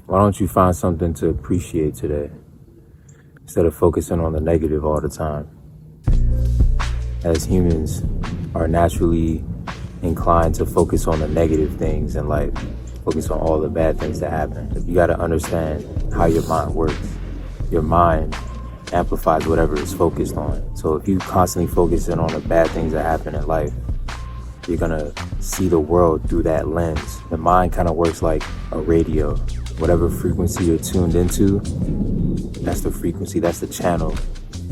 Why don't you find something to appreciate today instead of focusing on the negative all the time? As humans are naturally inclined to focus on the negative things in life, focus on all the bad things that happen. You got to understand how your mind works. Your mind amplifies whatever it's focused on. So if you constantly focusing on the bad things that happen in life, you're gonna see the world through that lens. The mind kind of works like a radio. Whatever frequency you're tuned into, that's the frequency, that's the channel,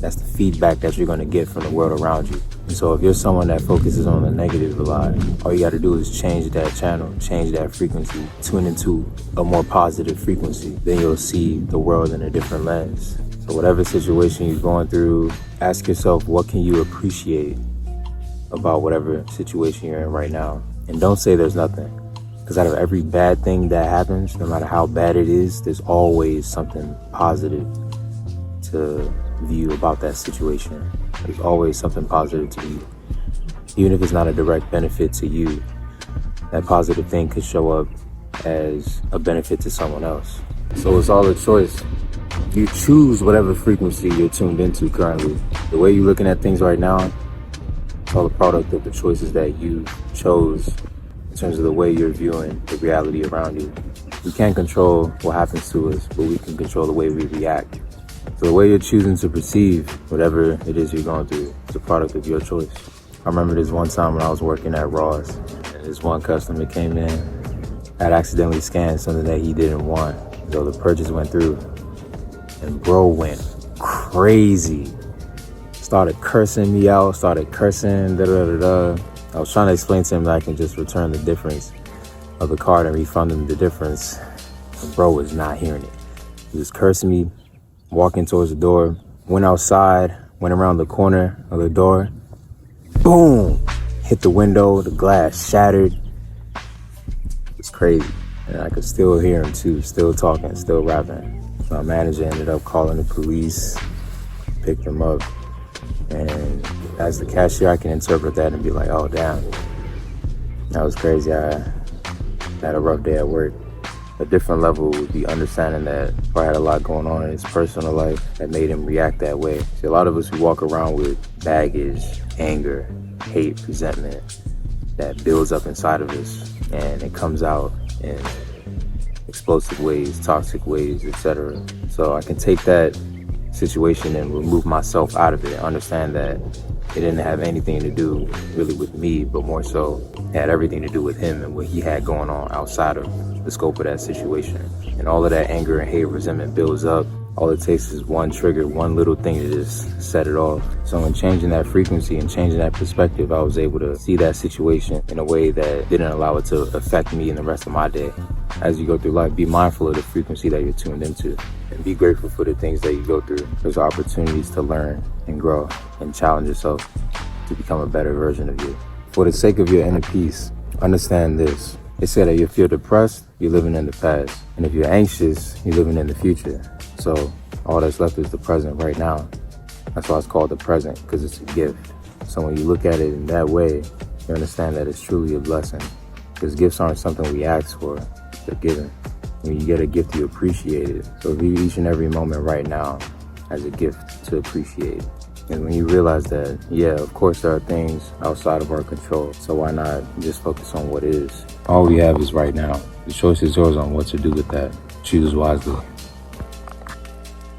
that's the feedback that you're gonna get from the world around you. And so if you're someone that focuses on the negative a lot, all you gotta do is change that channel, change that frequency, tune into a more positive frequency. Then you'll see the world in a different lens. So whatever situation you're going through, ask yourself, what can you appreciate about whatever situation you're in right now? And don't say there's nothing. Because out of every bad thing that happens, no matter how bad it is, there's always something positive to view about that situation. There's always something positive to view. Even if it's not a direct benefit to you, that positive thing could show up as a benefit to someone else. So it's all a choice. You choose whatever frequency you're tuned into currently. The way you're looking at things right now, it's all a product of the choices that you chose in terms of the way you're viewing the reality around you. We can't control what happens to us, but we can control the way we react. So the way you're choosing to perceive whatever it is you're going through is a product of your choice. I remember this one time when I was working at Ross, and this one customer came in, had accidentally scanned something that he didn't want. So the purchase went through, and bro went crazy. Started cursing me out, started cursing, da-da-da-da. I was trying to explain to him that I can just return the difference of the card and refund him the difference. And bro was not hearing it. He was cursing me, walking towards the door, went outside, went around the corner of the door, boom, hit the window, the glass shattered. It was crazy. And I could still hear him too, still talking, still rapping. My manager ended up calling the police, picked him up. And as the cashier, I can interpret that and be like, oh, damn, that was crazy. I had a rough day at work. A different level would be understanding that I had a lot going on in his personal life that made him react that way. See, a lot of us, we walk around with baggage, anger, hate, resentment that builds up inside of us, and it comes out in explosive ways, toxic ways, etc. So I can take that situation and remove myself out of it and understand that it didn't have anything to do really with me, but more so it had everything to do with him and what he had going on outside of the scope of that situation. And all of that anger and hate, resentment builds up. All it takes is one trigger, one little thing to just set it off. So in changing that frequency and changing that perspective, I was able to see that situation in a way that didn't allow it to affect me in the rest of my day. As you go through life, be mindful of the frequency that you're tuned into and be grateful for the things that you go through. There's opportunities to learn and grow and challenge yourself to become a better version of you. For the sake of your inner peace, understand this. They say that if you feel depressed, you're living in the past. And if you're anxious, you're living in the future. So all that's left is the present right now. That's why it's called the present, because it's a gift. So when you look at it in that way, you understand that it's truly a blessing. Because gifts aren't something we ask for, they're given. When you get a gift, you appreciate it. So view each and every moment right now as a gift to appreciate. And when you realize that, yeah, of course there are things outside of our control. So why not just focus on what is? All we have is right now. The choice is yours on what to do with that. Choose wisely.